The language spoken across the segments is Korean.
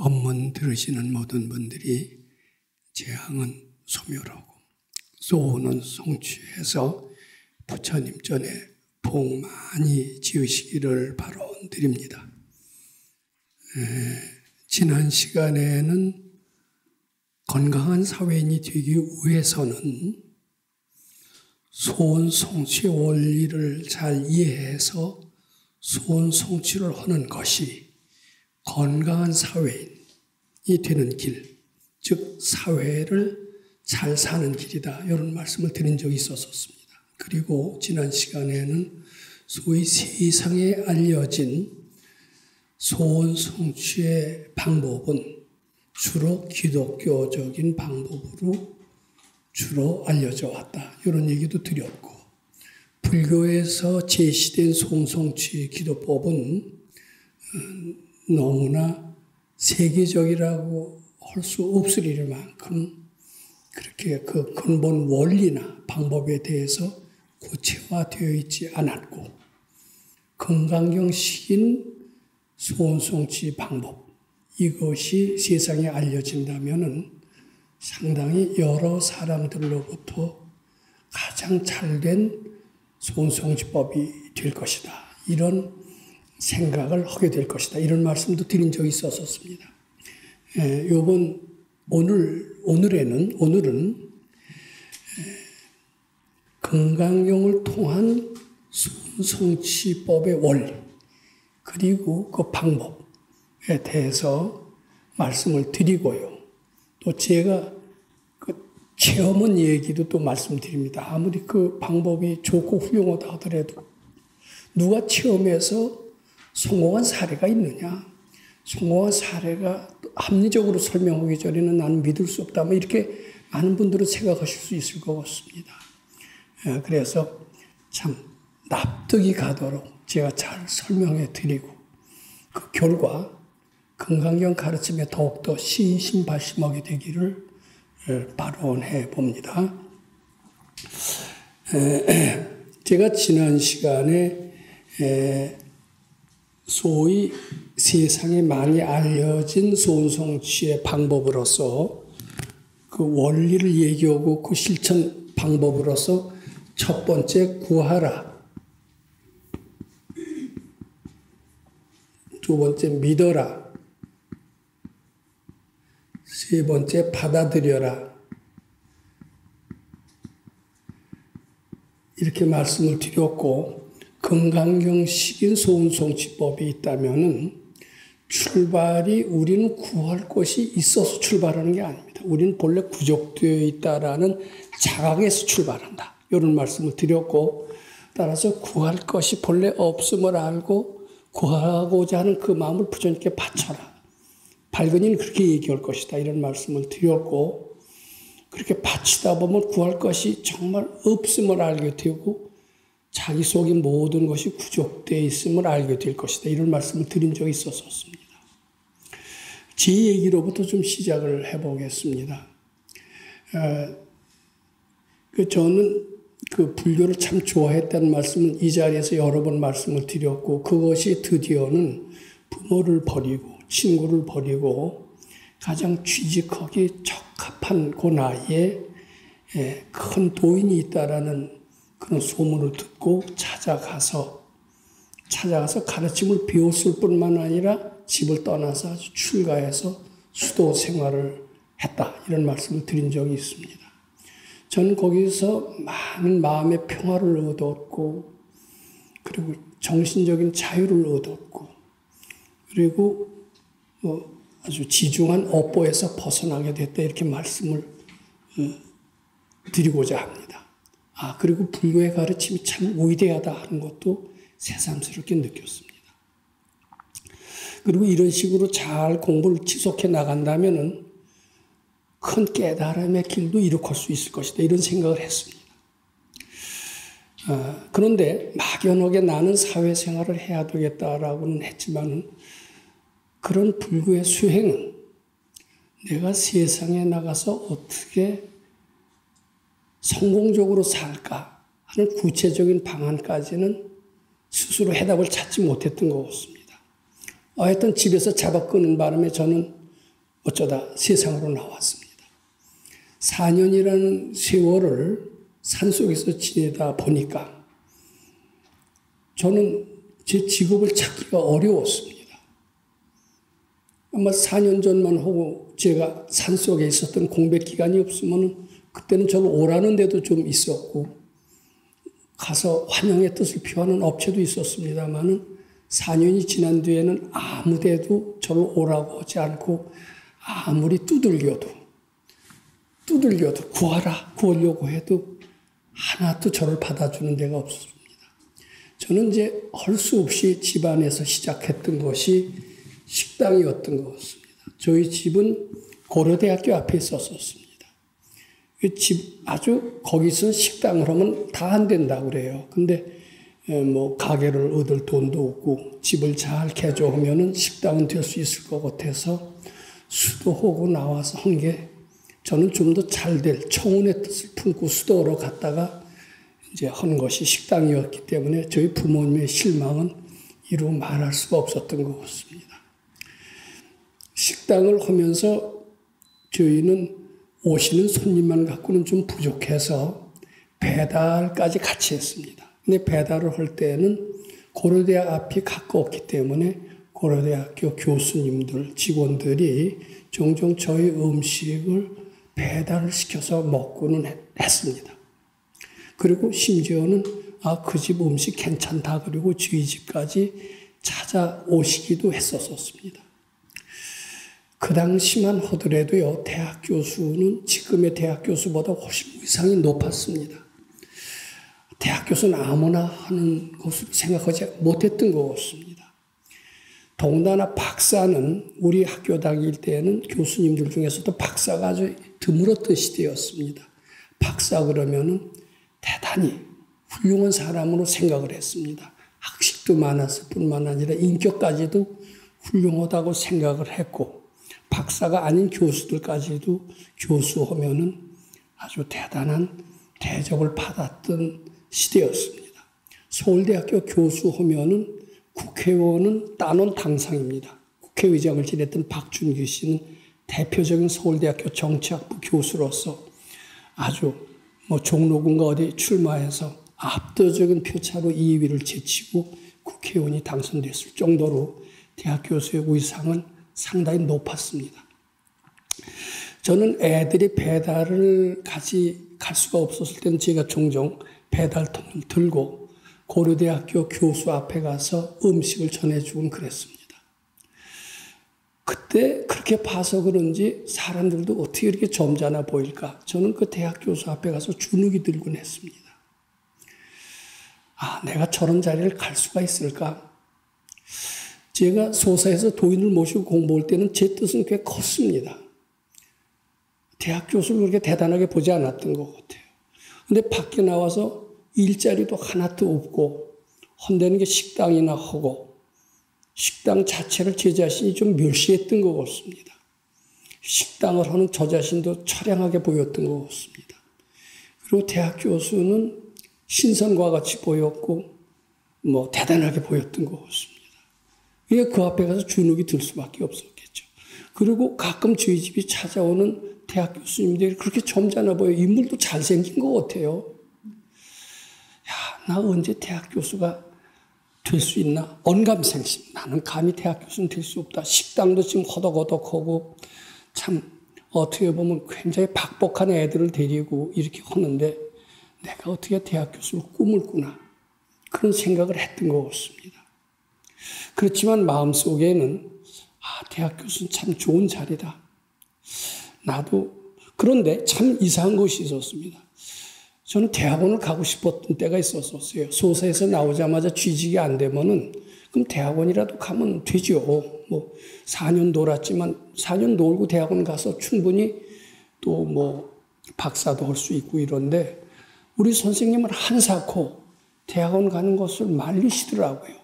법문 들으시는 모든 분들이 재앙은 소멸하고 소원은 성취해서 부처님 전에 복 많이 지으시기를 바라드립니다. 지난 시간에는 건강한 사회인이 되기 위해서는 소원 성취의 원리를 잘 이해해서 소원 성취를 하는 것이 건강한 사회인이 되는 길, 즉 사회를 잘 사는 길이다. 이런 말씀을 드린 적이 있었습니다. 그리고 지난 시간에는 소위 세상에 알려진 소원 성취의 방법은 주로 기독교적인 방법으로 주로 알려져 왔다. 이런 얘기도 드렸고, 불교에서 제시된 소원 성취 기도법은 너무나 세계적이라고 할 수 없을 만큼 그렇게 그 근본 원리나 방법에 대해서 구체화되어 있지 않았고, 건강경식인 소원 성취 방법, 이것이 세상에 알려진다면은 상당히 여러 사람들로부터 가장 잘된 소원 성취법이 될 것이다. 이런 생각을 하게 될 것이다. 이런 말씀도 드린 적이 있었습니다. 오늘은 건강경을 통한 소원 성취법의 원리, 그리고 그 방법에 대해서 말씀을 드리고요. 또 제가 그 체험한 얘기도 또 말씀드립니다. 아무리 그 방법이 좋고 훌륭하다 하더라도 누가 체험해서 성공한 사례가 있느냐? 성공한 사례가 합리적으로 설명하기 전에는 나는 믿을 수 없다. 이렇게 많은 분들은 생각하실 수 있을 것 같습니다. 그래서 참 납득이 가도록 제가 잘 설명해 드리고, 그 결과 건강경 가르침에 더욱더 신심발심하게 되기를 발언해 봅니다. 제가 지난 시간에 소위 세상에 많이 알려진 소원 성취의 방법으로서 그 원리를 얘기하고 그 실천 방법으로서 첫 번째 구하라, 두 번째 믿어라, 세 번째 받아들여라, 이렇게 말씀을 드렸고, 건강경식인 소원 성취법이 있다면은 출발이 우리는 구할 것이 있어서 출발하는 게 아닙니다. 우리는 본래 구족되어 있다라는 자각에서 출발한다. 이런 말씀을 드렸고, 따라서 구할 것이 본래 없음을 알고 구하고자 하는 그 마음을 부처님께 바쳐라. 발근이는 그렇게 얘기할 것이다. 이런 말씀을 드렸고, 그렇게 바치다 보면 구할 것이 정말 없음을 알게 되고 자기 속의 모든 것이 구족되어 있음을 알게 될 것이다. 이런 말씀을 드린 적이 있었습니다. 제 얘기로부터 좀 시작을 해보겠습니다. 저는 그 불교를 참 좋아했다는 말씀은 이 자리에서 여러 번 말씀을 드렸고, 그것이 드디어는 부모를 버리고 친구를 버리고 가장 취직하기 적합한 그 나이에 큰 도인이 있다라는 그런 소문을 듣고 찾아가서 가르침을 배웠을 뿐만 아니라 집을 떠나서 아주 출가해서 수도 생활을 했다. 이런 말씀을 드린 적이 있습니다. 저는 거기서 많은 마음의 평화를 얻었고, 그리고 정신적인 자유를 얻었고, 그리고 아주 지중한 업보에서 벗어나게 됐다. 이렇게 말씀을 드리고자 합니다. 그리고 불교의 가르침이 참 위대하다 하는 것도 새삼스럽게 느꼈습니다. 그리고 이런 식으로 잘 공부를 지속해 나간다면은 큰 깨달음의 길도 이룩할 수 있을 것이다. 이런 생각을 했습니다. 그런데 막연하게 나는 사회생활을 해야 되겠다라고는 했지만은 그런 불교의 수행은 내가 세상에 나가서 어떻게 성공적으로 살까 하는 구체적인 방안까지는 스스로 해답을 찾지 못했던 것 같습니다. 하여튼 집에서 잡아 끄는 바람에 저는 어쩌다 세상으로 나왔습니다. 4년이라는 세월을 산속에서 지내다 보니까 저는 제 직업을 찾기가 어려웠습니다. 아마 4년 전만 하고 제가 산속에 있었던 공백 기간이 없으면 그때는 저를 오라는 데도 좀 있었고 가서 환영의 뜻을 표하는 업체도 있었습니다만은 4년이 지난 뒤에는 아무 데도 저를 오라고 하지 않고 아무리 두들겨도 구하려고 해도 하나도 저를 받아주는 데가 없었습니다. 저는 이제 할 수 없이 집안에서 시작했던 것이 식당이었던 것 같습니다. 저희 집은 고려대학교 앞에 있었습니다. 아주 거기서 식당을 하면 다 안 된다고 그래요. 근데 뭐 가게를 얻을 돈도 없고 집을 잘 개조하면은 식당은 될 수 있을 것 같아서 수도하고 나와서 한 게 저는 좀 더 잘 될 청운의 뜻을 품고 수도하러 갔다가 이제 한 것이 식당이었기 때문에 저희 부모님의 실망은 이루 말할 수가 없었던 것 같습니다. 식당을 하면서 저희는 오시는 손님만 갖고는 좀 부족해서 배달까지 같이 했습니다. 근데 배달을 할 때는 고려대학 앞이 가까웠기 때문에 고려대학교 교수님들, 직원들이 종종 저희 음식을 배달을 시켜서 먹고는 했습니다. 그리고 심지어는 그 집 음식 괜찮다 그리고 저희 집까지 찾아오시기도 했었습니다. 그 당시만 하더라도요, 대학 교수는 지금의 대학 교수보다 훨씬 위상이 높았습니다. 대학 교수는 아무나 하는 것으로 생각하지 못했던 것 같습니다. 더군다나 박사는 우리 학교 다닐 때는 교수님들 중에서도 박사가 아주 드물었던 시대였습니다. 박사 그러면은 대단히 훌륭한 사람으로 생각을 했습니다. 학식도 많았을 뿐만 아니라 인격까지도 훌륭하다고 생각을 했고 박사가 아닌 교수들까지도 교수하면은 아주 대단한 대접을 받았던 시대였습니다. 서울대학교 교수하면은 국회의원은 따놓은 당상입니다. 국회의장을 지냈던 박준규 씨는 대표적인 서울대학교 정치학부 교수로서 아주 종로군가 어디 출마해서 압도적인 표차로 2위를 제치고 국회의원이 당선됐을 정도로 대학 교수의 위상은 상당히 높았습니다. 저는 애들이 배달을 갈 수가 없었을 때는 제가 종종 배달통을 들고 고려대학교 교수 앞에 가서 음식을 전해주곤 그랬습니다. 그때 그렇게 봐서 그런지 사람들도 어떻게 이렇게 점잖아 보일까? 저는 그 대학 교수 앞에 가서 주눅이 들곤 했습니다. 내가 저런 자리를 갈 수가 있을까? 제가 소사에서 도인을 모시고 공부할 때는 제 뜻은 꽤 컸습니다. 대학 교수를 그렇게 대단하게 보지 않았던 것 같아요. 근데 밖에 나와서 일자리도 하나도 없고 헌대는 게 식당이나 하고 식당 자체를 제 자신이 좀 멸시했던 것 같습니다. 식당을 하는 저 자신도 처량하게 보였던 것 같습니다. 그리고 대학 교수는 신선과 같이 보였고 대단하게 보였던 것 같습니다. 그 앞에 가서 주눅이 들 수밖에 없었겠죠. 그리고 가끔 저희 집이 찾아오는 대학 교수님들이 그렇게 점잖아 보여요. 인물도 잘생긴 것 같아요. 나 언제 대학 교수가 될 수 있나? 언감생심. 나는 감히 대학 교수는 될 수 없다. 식당도 지금 허덕허덕하고 참 어떻게 보면 굉장히 박복한 애들을 데리고 이렇게 하는데 내가 어떻게 대학 교수를 꿈을 꾸나. 그런 생각을 했던 것 같습니다. 그렇지만 마음속에는 대학 교수는 참 좋은 자리다. 나도 그런데 참 이상한 것이 있었습니다. 저는 대학원을 가고 싶었던 때가 있었어요. 소사에서 나오자마자 취직이 안 되면은 그럼 대학원이라도 가면 되죠. 4년 놀았지만 4년 놀고 대학원 가서 충분히 또 박사도 할 수 있고 이런데 우리 선생님은 한사코 대학원 가는 것을 말리시더라고요.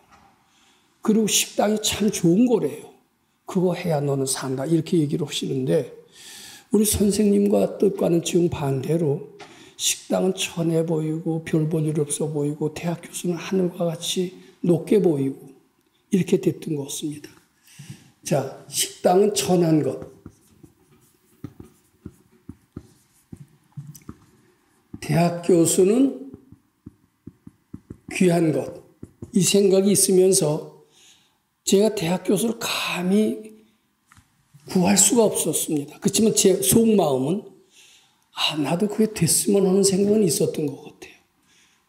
그리고 식당이 참 좋은 거래요. 그거 해야 너는 산다. 이렇게 얘기를 하시는데 우리 선생님과 뜻과는 정반대로 식당은 천해 보이고 별 볼 일 없어 보이고 대학 교수는 하늘과 같이 높게 보이고 이렇게 됐던 것 같습니다. 자, 식당은 천한 것. 대학 교수는 귀한 것. 이 생각이 있으면서 제가 대학 교수를 감히 구할 수가 없었습니다. 그렇지만 제 속마음은 나도 그게 됐으면 하는 생각은 있었던 것 같아요.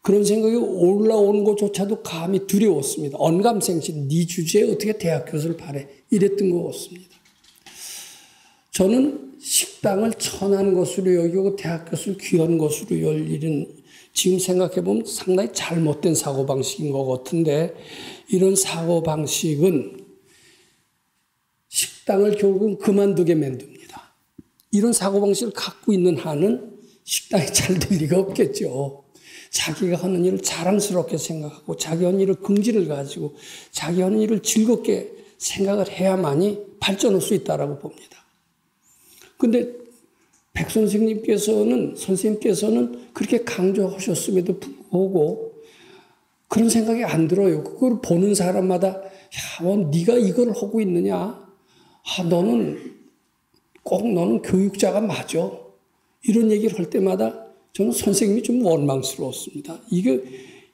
그런 생각이 올라오는 것조차도 감히 두려웠습니다. 언감생심, 네 주제에 어떻게 대학 교수를 바래? 이랬던 것 같습니다. 저는 식당을 천한 것으로 여기고 대학 교수를 귀한 것으로 열 일은 지금 생각해보면 상당히 잘못된 사고방식인 것 같은데, 이런 사고방식은 식당을 결국은 그만두게 만듭니다. 이런 사고방식을 갖고 있는 한은 식당이 잘 될 리가 없겠죠. 자기가 하는 일을 자랑스럽게 생각하고 자기 하는 일을 긍지를 가지고 자기 하는 일을 즐겁게 생각을 해야만이 발전할 수 있다고 봅니다. 근데 백 선생님께서는 그렇게 강조하셨음에도 불구하고 그런 생각이 안 들어요. 그걸 보는 사람마다 네가 이걸 하고 있느냐? 너는 교육자가 맞아. 이런 얘기를 할 때마다 저는 선생님이 좀 원망스러웠습니다.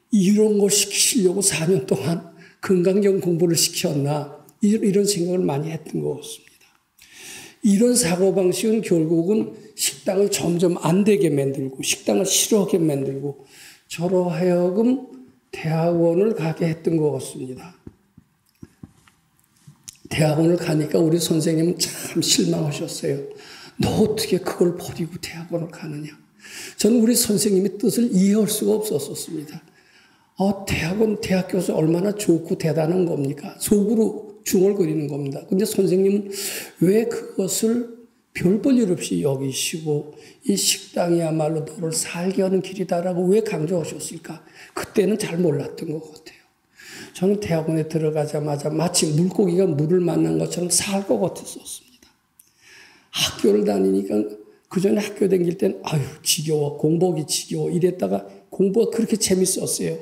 이런 거 시키려고 4년 동안 건강경 공부를 시켰나? 이런 생각을 많이 했던 것 같습니다. 이런 사고방식은 결국은 식당을 점점 안 되게 만들고 식당을 싫어하게 만들고 저로 하여금 대학원을 가게 했던 것 같습니다. 대학원을 가니까 우리 선생님은 참 실망하셨어요. 너 어떻게 그걸 버리고 대학원을 가느냐. 저는 우리 선생님의 뜻을 이해할 수가 없었습니다. 대학 교수 얼마나 좋고 대단한 겁니까? 속으로 중얼거리는 겁니다. 근데 선생님은 왜 그것을 별 볼 일 없이 여기시고 이 식당이야말로 너를 살게 하는 길이다라고 왜 강조하셨을까? 그때는 잘 몰랐던 것 같아요. 저는 대학원에 들어가자마자 마치 물고기가 물을 만난 것처럼 살 것 같았었습니다. 학교를 다니니까 그전에 학교 다닐 땐 지겨워, 공부하기 지겨워 이랬다가 공부가 그렇게 재밌었어요.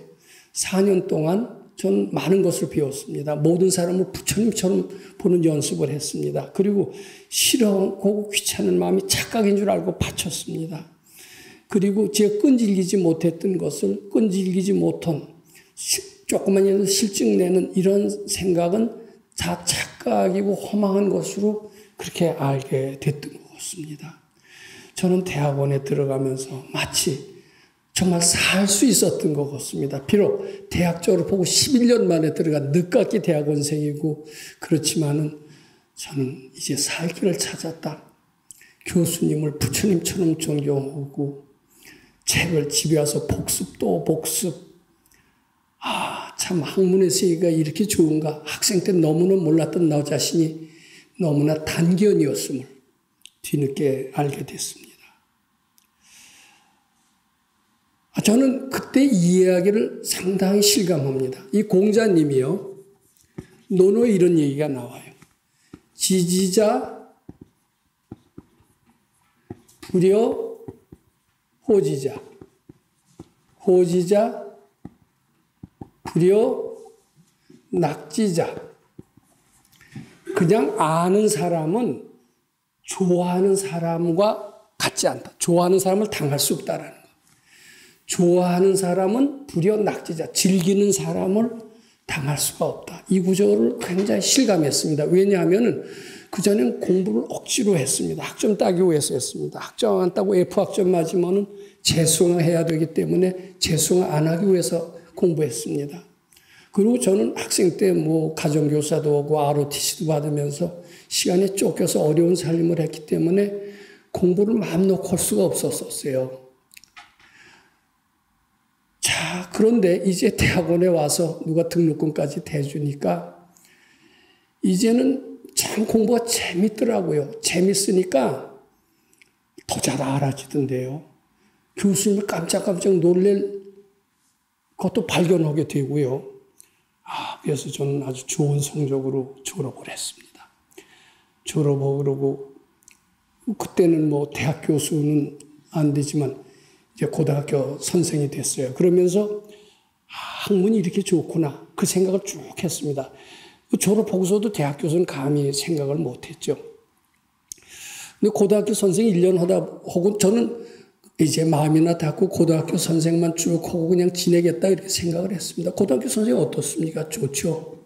4년 동안 전 많은 것을 배웠습니다. 모든 사람을 부처님처럼 보는 연습을 했습니다. 그리고 싫어하고 귀찮은 마음이 착각인 줄 알고 바쳤습니다. 그리고 제가 끈질기지 못했던 것을 끈질기지 못한 조그만이라도 실증내는 이런 생각은 다 착각이고 허망한 것으로 그렇게 알게 됐던 것 같습니다. 저는 대학원에 들어가면서 마치 정말 살 수 있었던 것 같습니다. 비록 대학 졸업하고 11년 만에 들어간 늦깎이 대학원생이고 그렇지만은 저는 이제 살 길을 찾았다. 교수님을 부처님처럼 존경하고 책을 집에 와서 복습 또 복습. 참 학문의 세계가 이렇게 좋은가. 학생 때 너무나 몰랐던 나 자신이 너무나 단견이었음을 뒤늦게 알게 됐습니다. 저는 그때 이 이야기를 상당히 실감합니다. 이 공자님이요. 논어에 이런 얘기가 나와요. 지지자, 불여, 호지자. 호지자, 불여, 낙지자. 그냥 아는 사람은 좋아하는 사람과 같지 않다. 좋아하는 사람을 당할 수 없다라는 거. 좋아하는 사람은 불여 낙지자, 즐기는 사람을 당할 수가 없다. 이 구조를 굉장히 실감했습니다. 왜냐하면 그전엔 공부를 억지로 했습니다. 학점 따기 위해서 했습니다. 학점 안 따고 F학점 맞으면 재수강해야 되기 때문에 재수강 안 하기 위해서 공부했습니다. 그리고 저는 학생 때 가정교사도 하고 ROTC도 받으면서 시간에 쫓겨서 어려운 삶을 했기 때문에 공부를 마음 놓고 할 수가 없었어요. 자, 그런데 이제 대학원에 와서 누가 등록금까지 대주니까 이제는 참 공부가 재밌더라고요. 재밌으니까 더 잘 알아지던데요. 교수님을 깜짝깜짝 놀랄 것도 발견하게 되고요. 그래서 저는 아주 좋은 성적으로 졸업을 했습니다. 졸업하고 그때는 대학 교수는 안 되지만 이제 고등학교 선생이 됐어요. 그러면서 학문이 이렇게 좋구나 그 생각을 쭉 했습니다. 졸업하고서도 대학 교수는 감히 생각을 못했죠. 근데 고등학교 선생 1년 하고 저는 이제 마음이나 닫고 고등학교 선생만 쭉 하고 그냥 지내겠다 이렇게 생각을 했습니다. 고등학교 선생님 어떻습니까? 좋죠.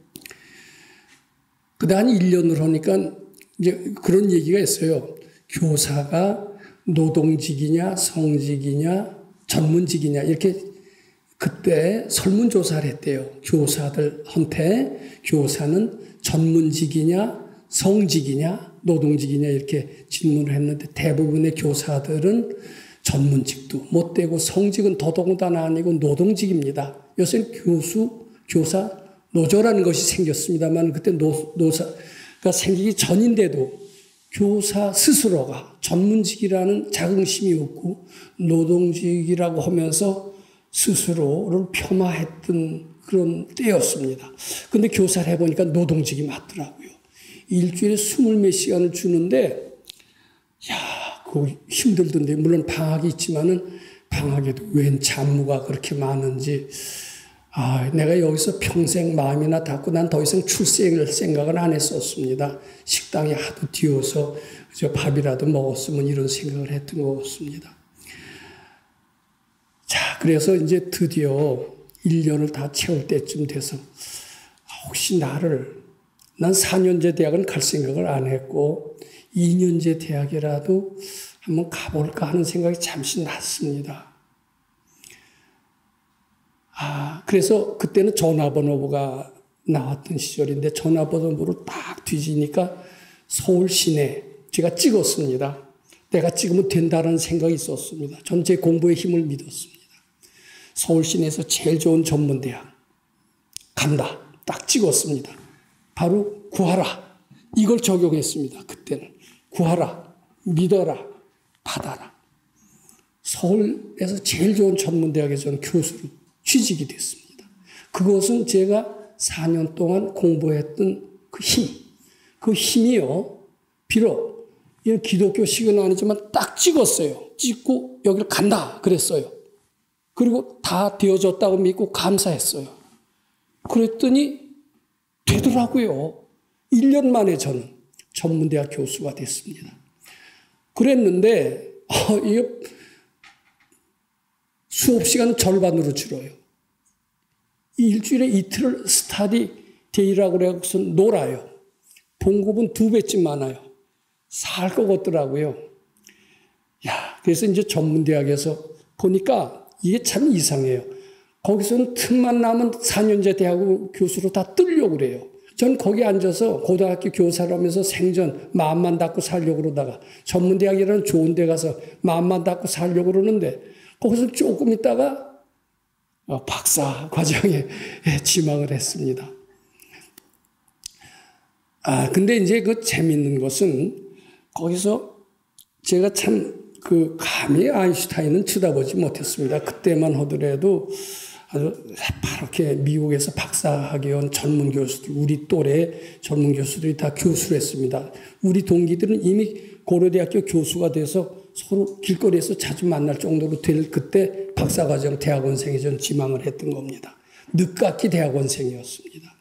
그다음 한 1년을 하니까 이제 그런 얘기가 있어요. 교사가 노동직이냐 성직이냐 전문직이냐 이렇게 그때 설문조사를 했대요. 교사들한테 교사는 전문직이냐 성직이냐 노동직이냐 이렇게 질문을 했는데 대부분의 교사들은 전문직도 못 되고 성직은 더더군다나 아니고 노동직입니다. 요새는 교사 노조라는 것이 생겼습니다만 그때 노사가 생기기 전인데도 교사 스스로가 전문직이라는 자긍심이 없고 노동직이라고 하면서 스스로를 폄하했던 그런 때였습니다. 근데 교사를 해보니까 노동직이 맞더라고요. 일주일에 20몇 시간을 주는데, 그거 힘들던데, 물론 방학이 있지만은 방학에도 웬 잡무가 그렇게 많은지, 내가 여기서 평생 마음이나 닫고 난 더 이상 출세할 생각을 안 했었습니다. 식당에 하도 뛰어서 밥이라도 먹었으면 이런 생각을 했던 것 같습니다. 자, 그래서 이제 드디어 1년을 다 채울 때쯤 돼서 혹시 난 4년제 대학은 갈 생각을 안 했고 2년제 대학이라도 한번 가볼까 하는 생각이 잠시 났습니다. 그래서 그때는 전화번호부가 나왔던 시절인데 전화번호부를 딱 뒤지니까 서울 시내 제가 찍었습니다. 내가 찍으면 된다는 생각이 있었습니다. 전 제 공부의 힘을 믿었습니다. 서울 시내에서 제일 좋은 전문대학 간다. 딱 찍었습니다. 바로 구하라. 이걸 적용했습니다. 그때는. 구하라. 믿어라. 받아라. 서울에서 제일 좋은 전문대학에 저는 교수로 취직이 됐습니다. 그것은 제가 4년 동안 공부했던 그 힘. 그 힘이요. 비록 이건 기독교식은 아니지만 딱 찍었어요. 찍고 여기를 간다. 그랬어요. 그리고 다 되어졌다고 믿고 감사했어요. 그랬더니 되더라고요. 1년 만에 저는 전문대학 교수가 됐습니다. 그랬는데 이게 수업 시간은 절반으로 줄어요. 일주일에 이틀을 스터디 데이라고 그래서 놀아요. 봉급은 2배쯤 많아요. 살 것 같더라고요. 그래서 이제 전문대학에서 보니까 이게 참 이상해요. 거기서는 틈만 나면 4년제 대학 교수로 다 뜨려고 그래요. 전 거기 앉아서 고등학교 교사를 하면서 생전 마음만 닫고 살려고 그러다가 전문대학이라는 좋은 데 가서 마음만 닫고 살려고 그러는데 거기서 조금 있다가 박사 과정에 지망을 했습니다. 근데 이제 그 재밌는 것은 거기서 제가 참 감히 아인슈타인은 쳐다보지 못했습니다. 그때만 하더라도 아주 새파랗게 미국에서 박사학위 온 전문 교수들, 우리 또래 전문 교수들이 다 교수를 했습니다. 우리 동기들은 이미 고려대학교 교수가 돼서 서로 길거리에서 자주 만날 정도로 될 그때 박사과정 대학원생이 전 지망을 했던 겁니다. 늦깎이 대학원생이었습니다.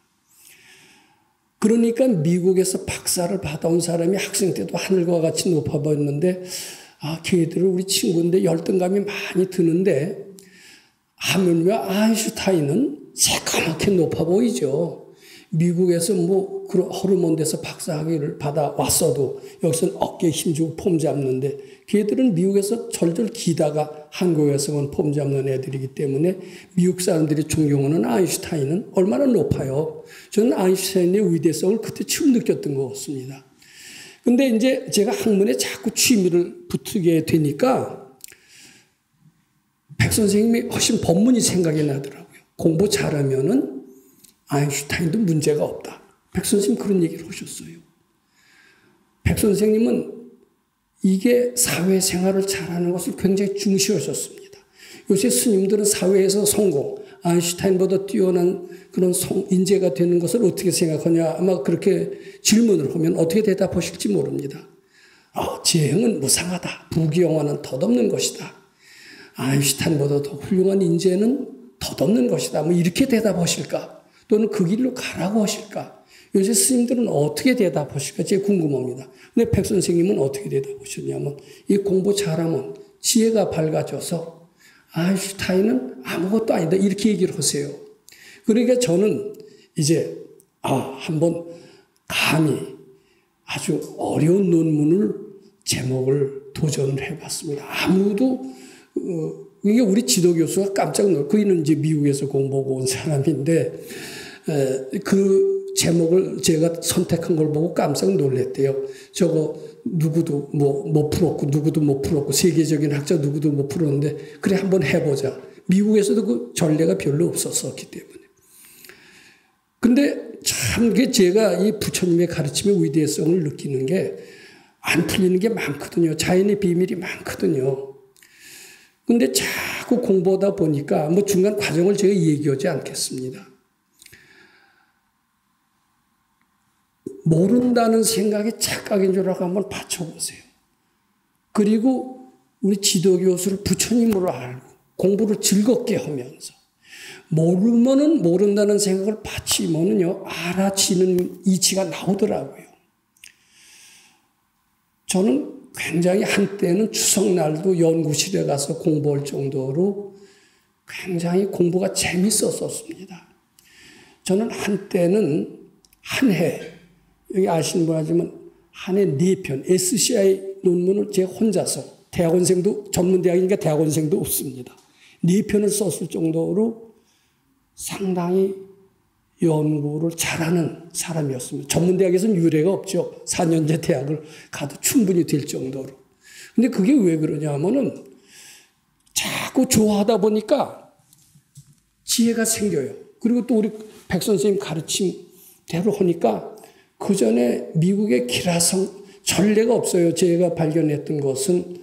그러니까 미국에서 박사를 받아온 사람이 학생 때도 하늘과 같이 높아 보였는데 걔들은 우리 친구인데 열등감이 많이 드는데 하물며 아인슈타인은 새까맣게 높아 보이죠. 미국에서 그런 호르몬대에서 박사학위를 받아왔어도 여기서는 어깨에 힘주고 폼 잡는데 걔들은 미국에서 절절 기다가 한국에서만 폼 잡는 애들이기 때문에 미국 사람들이 존경하는 아인슈타인은 얼마나 높아요. 저는 아인슈타인의 위대성을 그때 처음 느꼈던 것 같습니다. 근데 이제 제가 학문에 자꾸 취미를 붙이게 되니까 백 선생님이 훨씬 법문이 생각이 나더라고요. 공부 잘하면은 아인슈타인도 문제가 없다. 백 선생님 그런 얘기를 하셨어요. 백 선생님은 이게 사회생활을 잘하는 것을 굉장히 중시하셨습니다. 요새 스님들은 사회에서 성공, 아인슈타인보다 뛰어난 그런 인재가 되는 것을 어떻게 생각하냐 아마 그렇게 질문을 하면 어떻게 대답하실지 모릅니다. 지행은 무상하다. 부귀영화는 덧없는 것이다. 아인슈타인보다 더 훌륭한 인재는 덧없는 것이다. 이렇게 대답하실까? 또는 그 길로 가라고 하실까? 요새 스님들은 어떻게 대답하실까 제가 궁금합니다. 근데 백 선생님은 어떻게 대답하셨냐면 이 공부 잘하면 지혜가 밝아져서 아인슈타인은 아무것도 아니다 이렇게 얘기를 하세요. 그러니까 저는 이제 한번 감히 아주 어려운 논문을 제목을 도전을 해봤습니다. 아무도 이게 우리 지도 교수가 깜짝 놀랐어요. 그이는 이제 미국에서 공부하고 온 사람인데 그 제목을 제가 선택한 걸 보고 깜짝 놀랐대요. 저거 누구도 못 풀었고 누구도 못 풀었고 세계적인 학자 누구도 못 풀었는데 그래 한번 해보자. 미국에서도 그 전례가 별로 없었었기 때문에. 근데 참 제가 이 부처님의 가르침의 위대성을 느끼는 게 안 풀리는 게 많거든요. 자연의 비밀이 많거든요. 근데 자꾸 공부하다 보니까 중간 과정을 제가 얘기하지 않겠습니다. 모른다는 생각이 착각인 줄 알고 한번 받쳐보세요. 그리고 우리 지도교수를 부처님으로 알고 공부를 즐겁게 하면서 모르면은 모른다는 생각을 받치면은요, 알아지는 이치가 나오더라고요. 저는 굉장히 한때는 추석날도 연구실에 가서 공부할 정도로 굉장히 공부가 재밌었었습니다. 저는 한때는 한 해, 여기 아시는 분 하지만 한 해 4편, SCI 논문을 제가 혼자서, 대학원생도, 전문대학이니까 대학원생도 없습니다. 4편을 썼을 정도로 상당히 연구를 잘하는 사람이었습니다. 전문대학에서는 유례가 없죠. 4년제 대학을 가도 충분히 될 정도로. 근데 그게 왜 그러냐면은 자꾸 좋아하다 보니까 지혜가 생겨요. 그리고 또 우리 백 선생님 가르침대로 하니까 그 전에 미국의 기라성 전례가 없어요. 제가 발견했던 것은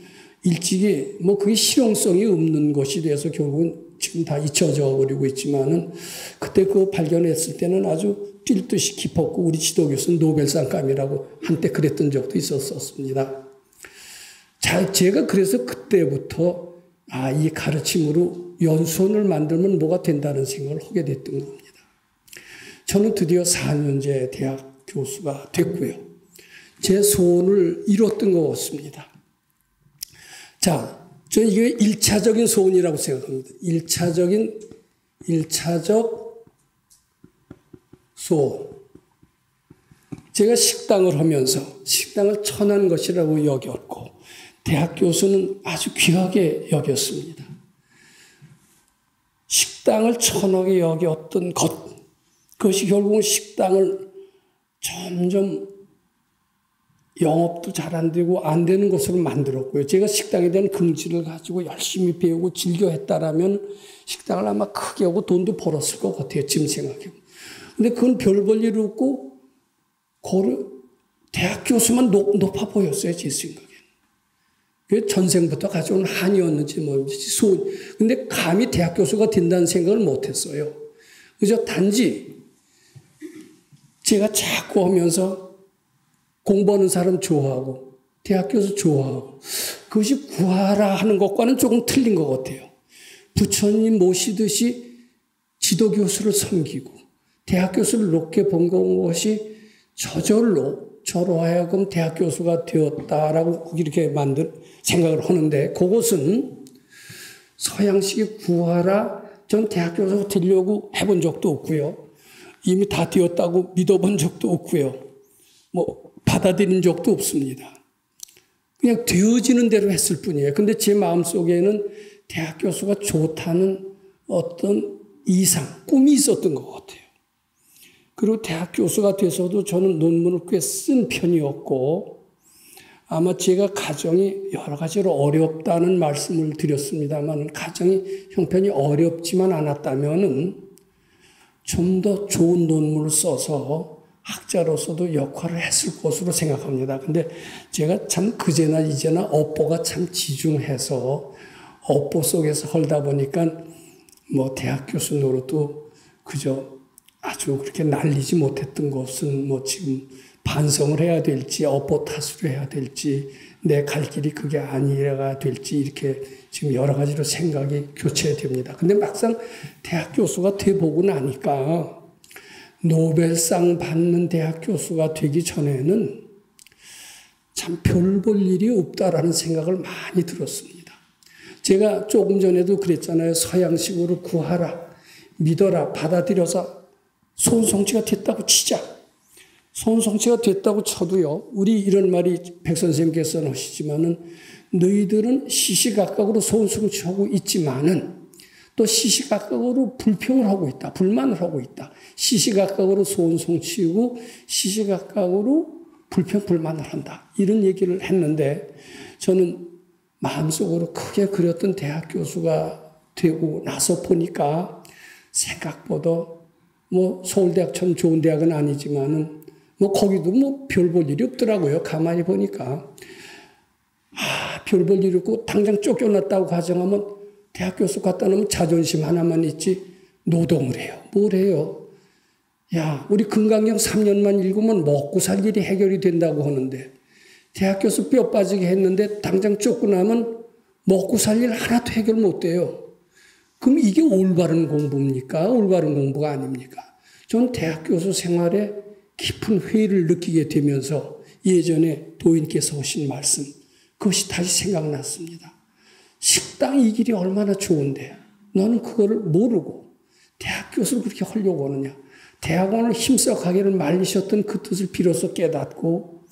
일찍이 그게 실용성이 없는 것이 돼서 결국은 지금 다 잊혀져 버리고 있지만은 그때 그거 발견했을 때는 아주 뛸 듯이 깊었고 우리 지도교수는 노벨상감이라고 한때 그랬던 적도 있었습니다. 제가 그래서 그때부터 이 가르침으로 연수원을 만들면 뭐가 된다는 생각을 하게 됐던 겁니다. 저는 드디어 4년제 대학 교수가 됐고요. 제 소원을 이뤘던 것 같습니다. 저는 이게 1차적인 소원이라고 생각합니다. 1차적 소원. 제가 식당을 하면서 식당을 천한 것이라고 여겼고 대학 교수는 아주 귀하게 여겼습니다. 식당을 천하게 여겼던 그것이 결국은 식당을 점점 영업도 잘 안 되고 안 되는 것으로 만들었고요. 제가 식당에 대한 긍지를 가지고 열심히 배우고 즐겨 했다라면 식당을 아마 크게 하고 돈도 벌었을 것 같아요. 지금 생각해보면. 근데 그건 별 볼 일 없고 대학 교수만 높아 보였어요. 제 생각에는. 그게 전생부터 가져온 한이었는지 뭔지 근데 감히 대학 교수가 된다는 생각을 못했어요. 그래서 단지 제가 자꾸 하면서 공부하는 사람 좋아하고 대학 교수 좋아하고 그것이 구하라 하는 것과는 조금 틀린 것 같아요. 부처님 모시듯이 지도교수를 섬기고 대학 교수를 높게 본 것이 저로 하여금 대학 교수가 되었다라고 이렇게 생각을 하는데 그것은 서양식의 구하라 전 대학 교수가 되려고 해본 적도 없고요. 이미 다 되었다고 믿어본 적도 없고요. 받아들인 적도 없습니다. 그냥 되어지는 대로 했을 뿐이에요. 근데 제 마음속에는 대학 교수가 좋다는 어떤 이상, 꿈이 있었던 것 같아요. 그리고 대학 교수가 돼서도 저는 논문을 꽤 쓴 편이었고 아마 제가 가정이 여러 가지로 어렵다는 말씀을 드렸습니다만 가정이 형편이 어렵지만 않았다면 좀 더 좋은 논문을 써서 학자로서도 역할을 했을 것으로 생각합니다. 근데 제가 참 그제나 이제나 업보가 참 지중해서 업보 속에서 헐다 보니까 대학 교수 노릇도 그저 아주 그렇게 날리지 못했던 것은 지금 반성을 해야 될지 업보 탓으로 해야 될지 내 갈 길이 그게 아니라 될지 이렇게 지금 여러 가지로 생각이 교체됩니다. 근데 막상 대학 교수가 돼보고 나니까 노벨상 받는 대학 교수가 되기 전에는 참 별 볼 일이 없다라는 생각을 많이 들었습니다. 제가 조금 전에도 그랬잖아요. 서양식으로 구하라, 믿어라, 받아들여서 소원성취가 됐다고 치자. 소원성취가 됐다고 쳐도요. 우리 이런 말이 백 선생님께서는 하시지만은 너희들은 시시각각으로 소원성취하고 있지만은 또 시시각각으로 불평을 하고 있다. 불만을 하고 있다. 시시각각으로 소원성취고 시시각각으로 불평, 불만을 한다. 이런 얘기를 했는데 저는 마음속으로 크게 그렸던 대학 교수가 되고 나서 보니까 생각보다 뭐 서울대학처럼 좋은 대학은 아니지만은 뭐 거기도 뭐 별 볼 일이 없더라고요. 가만히 보니까. 별 볼 일이 없고 당장 쫓겨났다고 가정하면 대학 교수 갖다 놓으면 자존심 하나만 있지 노동을 해요. 뭘 해요? 야, 우리 금강경 3년만 읽으면 먹고 살 일이 해결이 된다고 하는데 대학 교수 뼈 빠지게 했는데 당장 쫓겨나면 먹고 살 일 하나도 해결 못 돼요. 그럼 이게 올바른 공부입니까? 올바른 공부가 아닙니까? 저는 대학 교수 생활에 깊은 회의를 느끼게 되면서 예전에 도인께서 하신 말씀, 그것이 다시 생각났습니다. 식당 이 길이 얼마나 좋은데 너는 그거를 모르고 대학 교수를 그렇게 하려고 하느냐. 대학원을 힘써 가기를 말리셨던 그 뜻을 비로소 깨닫고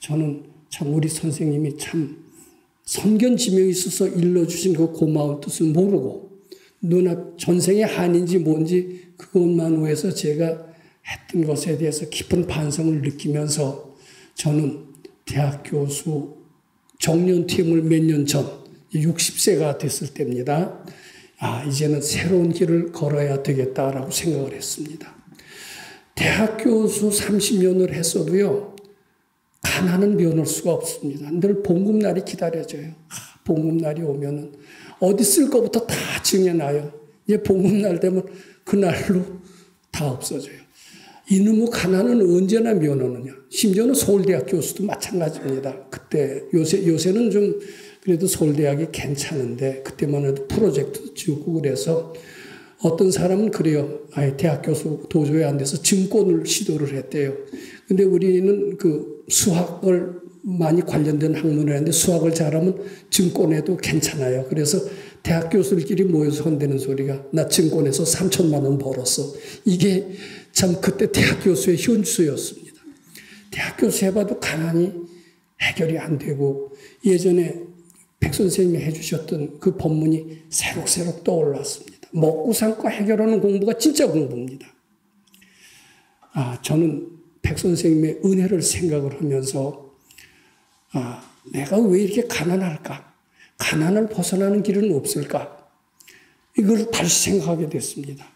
저는 참 우리 선생님이 참 선견지명이 있어서 일러주신 그 고마운 뜻을 모르고 눈앞 전생의 한인지 뭔지 그것만 위해서 제가 했던 것에 대해서 깊은 반성을 느끼면서 저는 대학 교수 정년퇴임을 몇 년 전 60세가 됐을 때입니다. 이제는 새로운 길을 걸어야 되겠다라고 생각을 했습니다. 대학 교수 30년을 했어도요. 가난은 면할 수가 없습니다. 늘 봉급날이 기다려져요. 봉급날이 오면은 어디 쓸 것부터 다 정해놔요. 이제 봉급날 되면 그날로 다 없어져요. 이놈의 가난은 언제나 면하느냐. 심지어는 서울대학 교수도 마찬가지입니다. 그때 요새는 좀 그래도 서울대학이 괜찮은데 그때만 해도 프로젝트도 주고 그래서 어떤 사람은 그래요. 대학 교수 도저히 안 돼서 증권을 시도를 했대요. 근데 우리는 그 수학을 많이 관련된 학문을 했는데 수학을 잘하면 증권에도 괜찮아요. 그래서 대학 교수들끼리 모여서 한다는 소리가 나 증권에서 3천만 원 벌었어. 이게 참 그때 대학 교수의 현수였습니다. 대학 교수 해봐도 가난이 해결이 안 되고 예전에 백 선생님이 해주셨던 그 법문이 새록새록 떠올랐습니다. 먹고 살고 해결하는 공부가 진짜 공부입니다. 저는 백 선생님의 은혜를 생각을 하면서 내가 왜 이렇게 가난할까? 가난을 벗어나는 길은 없을까? 이걸 다시 생각하게 됐습니다.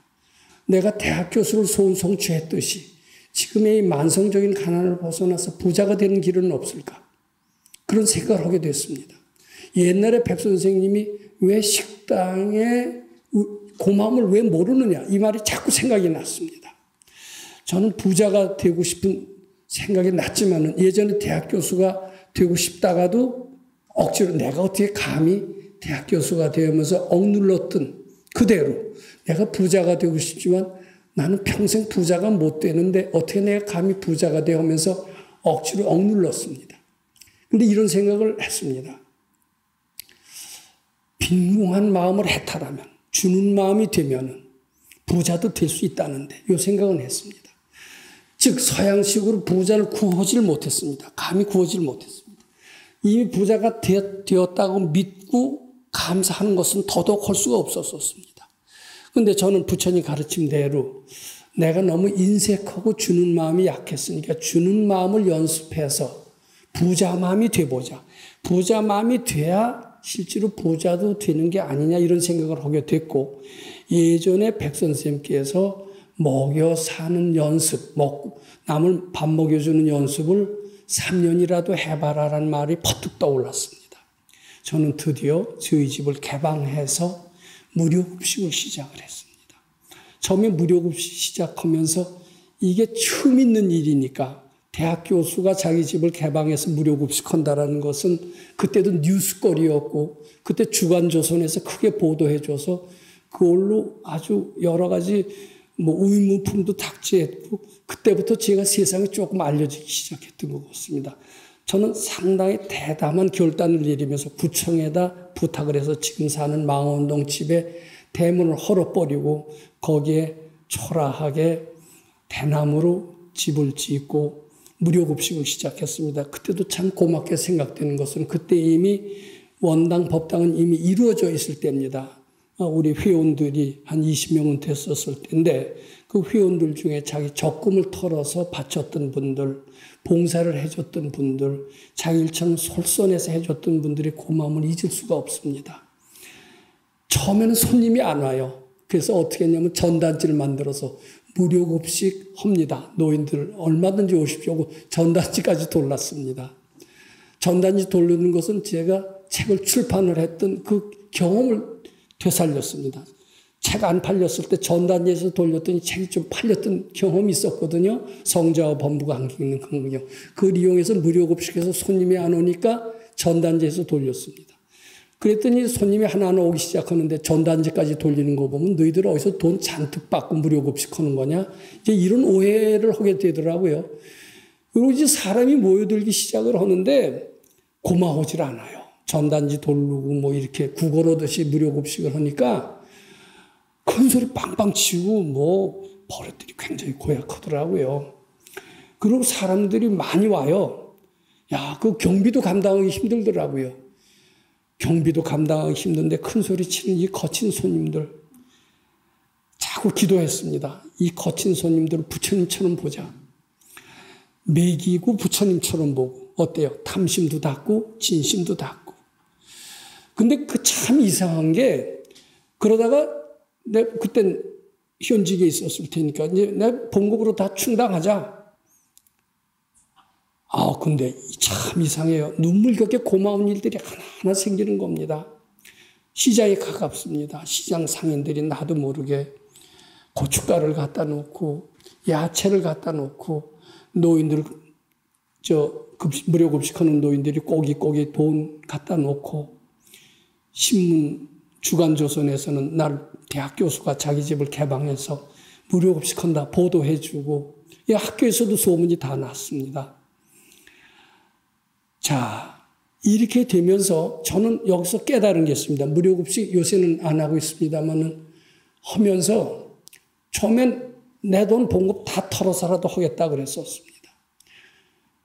내가 대학 교수를 소원성취했듯이 지금의 이 만성적인 가난을 벗어나서 부자가 되는 길은 없을까? 그런 생각을 하게 됐습니다. 옛날에 백 선생님이 왜 식당의 고마움을 왜 모르느냐 이 말이 자꾸 생각이 났습니다. 저는 부자가 되고 싶은 생각이 났지만 예전에 대학 교수가 되고 싶다가도 억지로 내가 어떻게 감히 대학 교수가 되면서 억눌렀던 그대로 내가 부자가 되고 싶지만 나는 평생 부자가 못 되는데 어떻게 내가 감히 부자가 되면서 억지로 억눌렀습니다. 그런데 이런 생각을 했습니다. 빈궁한 마음을 해탈하면 주는 마음이 되면 부자도 될 수 있다는데 이 생각은 했습니다. 즉 서양식으로 부자를 구하지 못했습니다. 감히 구하지 못했습니다. 이미 부자가 되었다고 믿고 감사하는 것은 더더욱 할 수가 없었습니다. 그런데 저는 부처님 가르침대로 내가 너무 인색하고 주는 마음이 약했으니까 주는 마음을 연습해서 부자 마음이 돼보자. 부자 마음이 돼야 실제로 부자도 되는 게 아니냐 이런 생각을 하게 됐고 예전에 백 선생님께서 먹여 사는 연습, 먹고 남을 밥 먹여주는 연습을 3년이라도 해봐라라는 말이 퍼뜩 떠올랐습니다. 저는 드디어 저희 집을 개방해서 무료급식을 시작을 했습니다. 처음에 무료급식 시작하면서 이게 처음 있는 일이니까 대학 교수가 자기 집을 개방해서 무료급식한다라는 것은 그때도 뉴스거리였고 그때 주간조선에서 크게 보도해줘서 그걸로 아주 여러 가지 뭐 의문품도 닥치했고 그때부터 제가 세상에 조금 알려지기 시작했던 것 같습니다. 저는 상당히 대담한 결단을 내리면서 구청에다 부탁을 해서 지금 사는 망원동 집에 대문을 헐어버리고 거기에 초라하게 대나무로 집을 짓고 무료급식을 시작했습니다. 그때도 참 고맙게 생각되는 것은 그때 이미 원당 법당은 이미 이루어져 있을 때입니다. 우리 회원들이 한 20명은 됐었을 때인데 그 회원들 중에 자기 적금을 털어서 바쳤던 분들, 봉사를 해줬던 분들, 자기 일처럼 솔선해서 해줬던 분들의 고마움을 잊을 수가 없습니다. 처음에는 손님이 안 와요. 그래서 어떻게 했냐면 전단지를 만들어서 무료급식 합니다. 노인들 얼마든지 오십시오 하고 전단지까지 돌렸습니다. 전단지 돌리는 것은 제가 책을 출판을 했던 그 경험을 되살렸습니다. 책 안 팔렸을 때 전단지에서 돌렸더니 책이 좀 팔렸던 경험이 있었거든요. 성자와 범부가 안겨 있는 그런 경우. 그걸 이용해서 무료급식해서 손님이 안 오니까 전단지에서 돌렸습니다. 그랬더니 손님이 하나하나 오기 시작하는데 전단지까지 돌리는 거 보면 너희들 어디서 돈 잔뜩 받고 무료급식하는 거냐? 이제 이런 오해를 하게 되더라고요. 그리고 이제 사람이 모여들기 시작을 하는데 고마워질 않아요. 전단지 돌리고 뭐 이렇게 구걸하듯이 무료급식을 하니까 큰 소리 빵빵 치고 뭐 버릇들이 굉장히 고약하더라고요. 그리고 사람들이 많이 와요. 야, 그 경비도 감당하기 힘들더라고요. 경비도 감당하기 힘든데 큰 소리 치는 이 거친 손님들. 자꾸 기도했습니다. 이 거친 손님들을 부처님처럼 보자. 먹이고 부처님처럼 보고. 어때요? 탐심도 닿고 진심도 닿고. 근데 그 참 이상한 게 그러다가 내가 그땐 현직에 있었을 테니까 이제 내가 봉급으로 다 충당하자. 근데 참 이상해요. 눈물겹게 고마운 일들이 하나하나 생기는 겁니다. 시장에 가깝습니다. 시장 상인들이 나도 모르게 고춧가루를 갖다 놓고 야채를 갖다 놓고 노인들 무료급식하는 노인들이 꼬깃꼬깃 돈 갖다 놓고 신문 주간조선에서는 날 대학 교수가 자기 집을 개방해서 무료급식한다 보도해주고 학교에서도 소문이 다 났습니다. 자, 이렇게 되면서 저는 여기서 깨달은 게 있습니다. 무료급식 요새는 안 하고 있습니다만은 하면서 처음엔 내 돈 봉급 다 털어서라도 하겠다 그랬었습니다.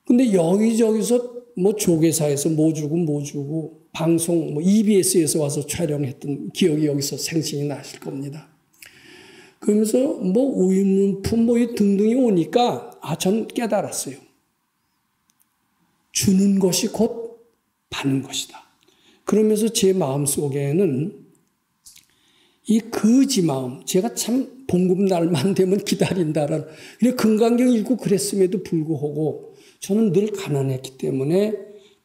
근데 여기저기서 뭐 조계사에서 뭐 주고 방송 뭐 EBS에서 와서 촬영했던 기억이 여기서 생생히 나실 겁니다. 그러면서 뭐 의문품 뭐 등등이 오니까 저는 깨달았어요. 주는 것이 곧 받는 것이다. 그러면서 제 마음속에는 이 거지 마음, 제가 참 봉급 날만 되면 기다린다라는 금강경 읽고 그랬음에도 불구하고 저는 늘 가난했기 때문에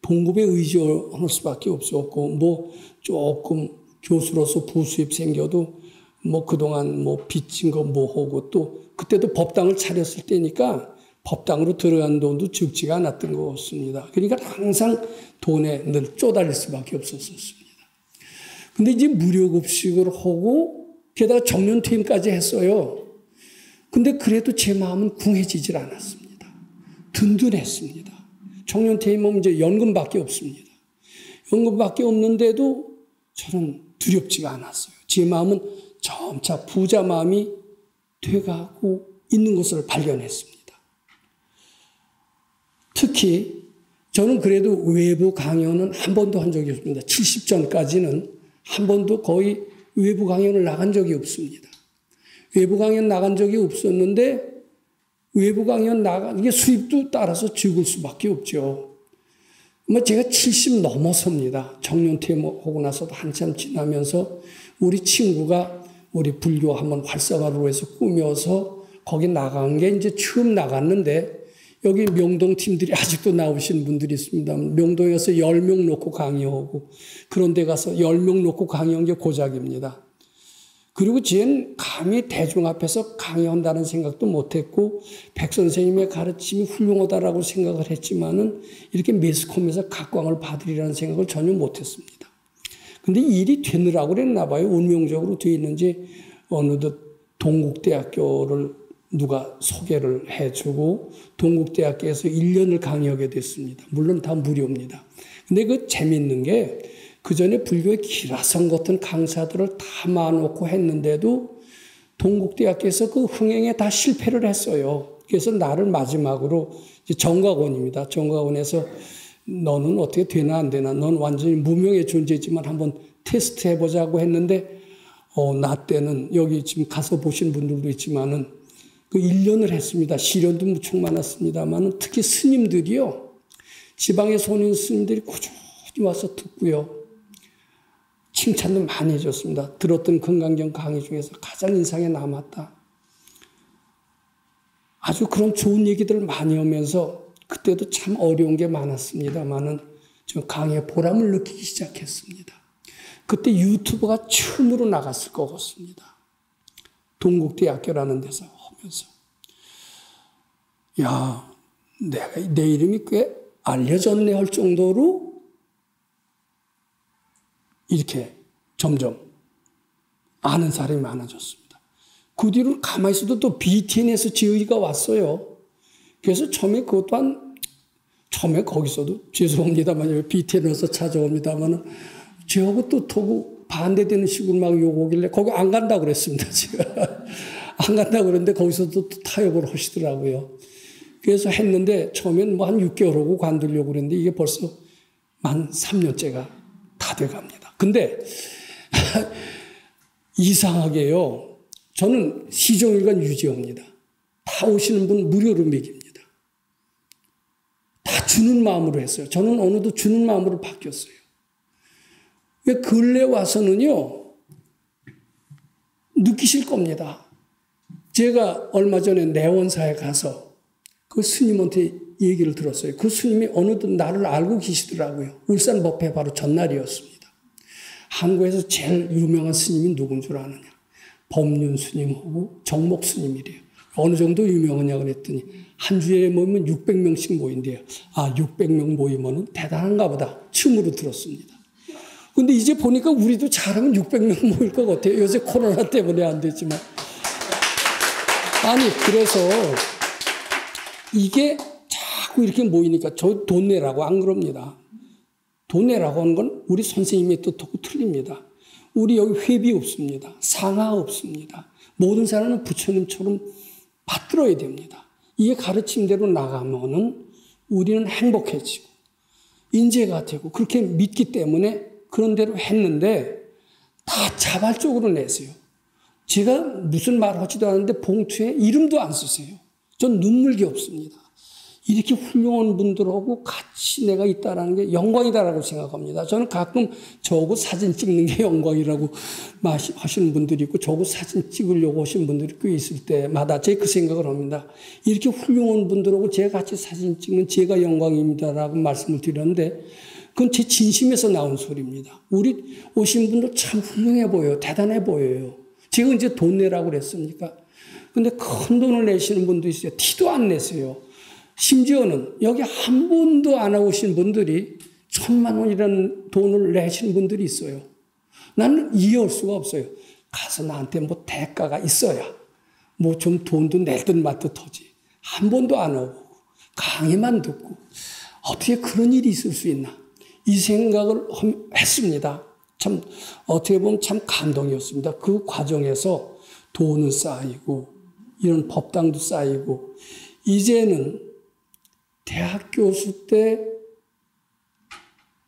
봉급에 의지할 수밖에 없었고 뭐 조금 교수로서 부수입 생겨도 뭐 그동안 뭐 빚진 거 뭐 하고 또 그때도 법당을 차렸을 때니까 법당으로 들어간 돈도 적지가 않았던 것 같습니다. 그러니까 항상 돈에 늘 쪼달릴 수밖에 없었습니다. 근데 이제 무료급식을 하고 게다가 정년퇴임까지 했어요. 근데 그래도 제 마음은 궁해지질 않았습니다. 든든했습니다. 정년퇴임하면 이제 연금밖에 없습니다. 연금밖에 없는데도 저는 두렵지가 않았어요. 제 마음은 점차 부자 마음이 돼가고 있는 것을 발견했습니다. 특히 저는 그래도 외부 강연은 한 번도 한 적이 없습니다. 70전까지는 한 번도 거의 외부 강연을 나간 적이 없습니다. 외부 강연 나간 적이 없었는데 외부 강연 이게 수입도 따라서 적을 수밖에 없죠. 제가 70 넘어섭니다. 정년퇴임하고 나서도 한참 지나면서 우리 친구가 우리 불교 한번 활성화로 해서 꾸며서 거기 나간 게 이제 처음 나갔는데 여기 명동 팀들이 아직도 나오신 분들이 있습니다. 명동에서 10명 놓고 강의하고 그런 데 가서 10명 놓고 강의한 게 고작입니다. 그리고 쟤는 감히 대중 앞에서 강의한다는 생각도 못했고 백 선생님의 가르침이 훌륭하다라고 생각을 했지만은 이렇게 매스컴에서 각광을 받으리라는 생각을 전혀 못했습니다. 근데 일이 되느라고 그랬나 봐요. 운명적으로 돼 있는지 어느덧 동국대학교를 누가 소개를 해주고 동국대학교에서 1년을 강의하게 됐습니다. 물론 다 무료입니다. 근데 그 재밌는 게 그 전에 불교의 기라성 같은 강사들을 다 모아놓고 했는데도 동국대학교에서 그 흥행에 다 실패를 했어요. 그래서 나를 마지막으로 정각원입니다. 정각원에서 너는 어떻게 되나 안 되나, 넌 완전히 무명의 존재지만 한번 테스트 해보자고 했는데 나 때는 여기 지금 가서 보신 분들도 있지만은 그 1년을 했습니다. 시련도 무척 많았습니다만 특히 스님들이요. 지방의 소년 스님들이 꾸준히 와서 듣고요. 칭찬도 많이 해줬습니다. 들었던 금강경 강의 중에서 가장 인상에 남았다. 아주 그런 좋은 얘기들을 많이 하면서 그때도 참 어려운 게 많았습니다만은 좀 강의의 보람을 느끼기 시작했습니다. 그때 유튜브가 처음으로 나갔을 것 같습니다. 동국대학교라는 데서 하면서. 야, 내 이름이 꽤 알려졌네 할 정도로 이렇게 점점 아는 사람이 많아졌습니다. 그 뒤로 가만히 있어도 또 BTN에서 지의가 왔어요. 그래서 처음에 그것 또한, 처음에 거기서도 죄송합니다만, BTN에서 찾아옵니다만, 저하고 또 토고 반대되는 식으로 막 욕오길래 거기 안 간다고 그랬습니다, 제가. 안 간다고 그랬는데 거기서도 또 타협을 하시더라고요. 그래서 했는데 처음엔 뭐 한 6개월 하고 관두려고 그랬는데 이게 벌써 만 3년째가 다 돼 갑니다. 근데 이상하게요. 저는 시종일관 유지합니다. 다 오시는 분 무료로 먹입니다. 다 주는 마음으로 했어요. 저는 어느덧 주는 마음으로 바뀌었어요. 왜 근래 와서는요. 느끼실 겁니다. 제가 얼마 전에 내원사에 가서 그 스님한테 얘기를 들었어요. 그 스님이 어느덧 나를 알고 계시더라고요. 울산 법회 바로 전날이었습니다. 한국에서 제일 유명한 스님이 누군 줄 아느냐. 법륜 스님하고 정목 스님이래요. 어느 정도 유명하냐 그랬더니 한 주에 모이면 600명씩 모인대요. 아, 600명 모이면 대단한가 보다. 처음으로 들었습니다. 근데 이제 보니까 우리도 잘하면 600명 모일 것 같아요. 요새 코로나 때문에 안 되지만. 아니, 그래서 이게 자꾸 이렇게 모이니까 저 돈 내라고 안 그럽니다. 돈 내라고 하는 건 우리 선생님의 뜻하고 틀립니다. 우리 여기 회비 없습니다. 상하 없습니다. 모든 사람은 부처님처럼 받들어야 됩니다. 이게 가르침대로 나가면은 우리는 행복해지고 인재가 되고 그렇게 믿기 때문에 그런 대로 했는데 다 자발적으로 내세요. 제가 무슨 말 하지도 않는데 봉투에 이름도 안 쓰세요. 전 눈물이 없습니다. 이렇게 훌륭한 분들하고 같이 내가 있다는 게 영광이다라고 생각합니다. 저는 가끔 저하고 사진 찍는 게 영광이라고 하시는 분들이 있고 저하고 사진 찍으려고 하시는 분들이 꽤 있을 때마다 제가 그 생각을 합니다. 이렇게 훌륭한 분들하고 제가 같이 사진 찍는 제가 영광입니다라고 말씀을 드렸는데 그건 제 진심에서 나온 소리입니다. 우리 오신 분들 참 훌륭해 보여요. 대단해 보여요. 제가 언제 돈 내라고 그랬습니까? 근데 큰 돈을 내시는 분도 있어요. 티도 안 내세요. 심지어는 여기 한 번도 안 오신 분들이 1,000만 원이라는 돈을 내시는 분들이 있어요. 나는 이해할 수가 없어요. 가서 나한테 뭐 대가가 있어야 뭐 좀 돈도 낼 듯 말 듯 하지. 한 번도 안 오고 강의만 듣고 어떻게 그런 일이 있을 수 있나. 이 생각을 했습니다. 참 어떻게 보면 참 감동이었습니다. 그 과정에서 돈은 쌓이고 이런 법당도 쌓이고 이제는 대학 교수 때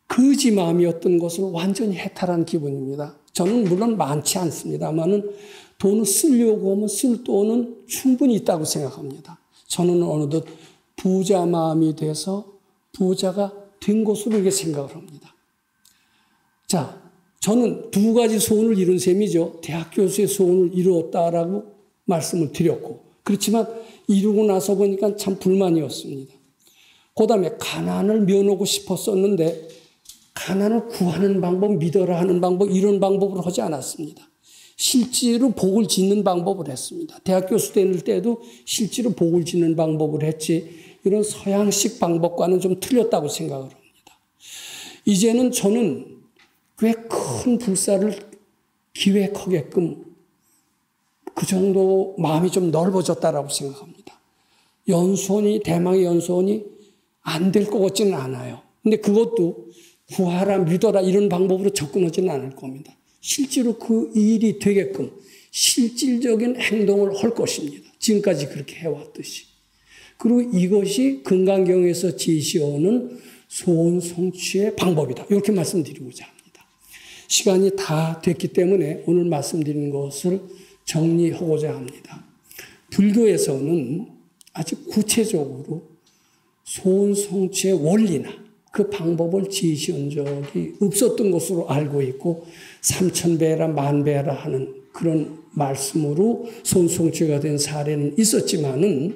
거지 마음이었던 것을 완전히 해탈한 기분입니다. 저는 물론 많지 않습니다만은 돈을 쓰려고 하면 쓸 돈은 충분히 있다고 생각합니다. 저는 어느덧 부자 마음이 돼서 부자가 된 것으로 이렇게 생각을 합니다. 자, 저는 두 가지 소원을 이룬 셈이죠. 대학 교수의 소원을 이루었다라고 말씀을 드렸고 그렇지만 이루고 나서 보니까 참 불만이었습니다. 그 다음에 가난을 면하고 싶었었는데 가난을 구하는 방법, 믿어라 하는 방법 이런 방법을 하지 않았습니다. 실제로 복을 짓는 방법을 했습니다. 대학 교수 다닐 때도 실제로 복을 짓는 방법을 했지 이런 서양식 방법과는 좀 틀렸다고 생각을 합니다. 이제는 저는 꽤 큰 불사를 기획하게끔 그 정도 마음이 좀 넓어졌다라고 생각합니다. 연수원이, 대망의 연수원이 안 될 것 같지는 않아요. 근데 그것도 구하라, 믿어라 이런 방법으로 접근하지는 않을 겁니다. 실제로 그 일이 되게끔 실질적인 행동을 할 것입니다. 지금까지 그렇게 해왔듯이. 그리고 이것이 금강경에서 제시하는 소원 성취의 방법이다. 이렇게 말씀드리고자 합니다. 시간이 다 됐기 때문에 오늘 말씀드린 것을 정리하고자 합니다. 불교에서는 아주 구체적으로 소원 성취의 원리나 그 방법을 제시한 적이 없었던 것으로 알고 있고 3,000배라 만배라 하는 그런 말씀으로 소원 성취가 된 사례는 있었지만은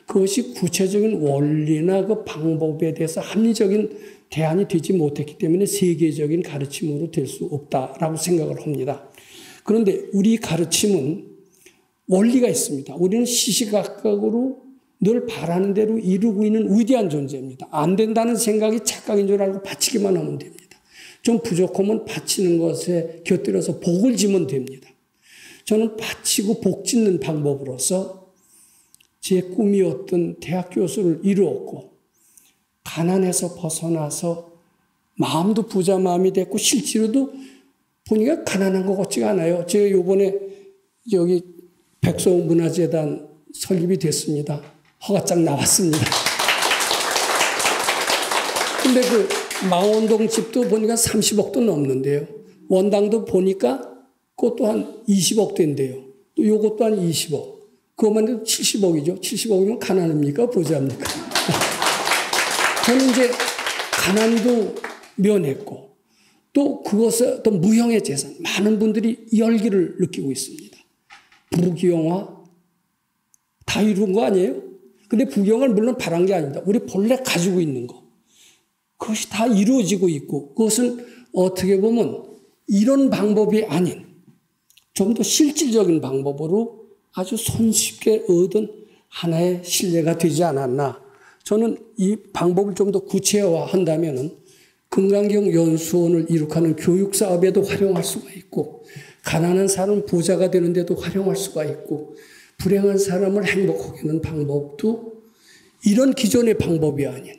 그것이 구체적인 원리나 그 방법에 대해서 합리적인 대안이 되지 못했기 때문에 세계적인 가르침으로 될 수 없다라고 생각을 합니다. 그런데 우리 가르침은 원리가 있습니다. 우리는 시시각각으로 늘 바라는 대로 이루고 있는 위대한 존재입니다. 안 된다는 생각이 착각인 줄 알고 바치기만 하면 됩니다. 좀 부족하면 바치는 것에 곁들여서 복을 지면 됩니다. 저는 바치고 복 짓는 방법으로서 제 꿈이었던 대학 교수를 이루었고 가난에서 벗어나서 마음도 부자 마음이 됐고 실제로도 보니까 가난한 것 같지가 않아요. 제가 요번에 여기 백성문화재단 설립이 됐습니다. 허가장 나왔습니다. 근데 그 망원동 집도 보니까 30억도 넘는데요. 원당도 보니까 그것도 한 20억 된대요. 또 요것도 한 20억. 그것만 해도 70억이죠. 70억이면 가난합니까? 부자입니까? 저는 이제 가난도 면했고 또 그것에 어떤 무형의 재산, 많은 분들이 열기를 느끼고 있습니다. 부귀영화 다 이룬 거 아니에요? 근데 부귀영화를 물론 바란 게 아닙니다. 우리 본래 가지고 있는 거. 그것이 다 이루어지고 있고 그것은 어떻게 보면 이런 방법이 아닌 좀 더 실질적인 방법으로 아주 손쉽게 얻은 하나의 신뢰가 되지 않았나. 저는 이 방법을 좀 더 구체화한다면은 금강경 연수원을 이룩하는 교육 사업에도 활용할 수가 있고 가난한 사람은 부자가 되는데도 활용할 수가 있고 불행한 사람을 행복하게 하는 방법도 이런 기존의 방법이 아닌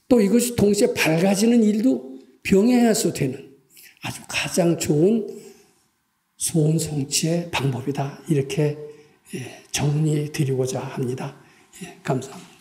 또 이것이 동시에 밝아지는 일도 병행해서 되는 아주 가장 좋은 소원 성취의 방법이다. 이렇게 정리해 드리고자 합니다. 감사합니다.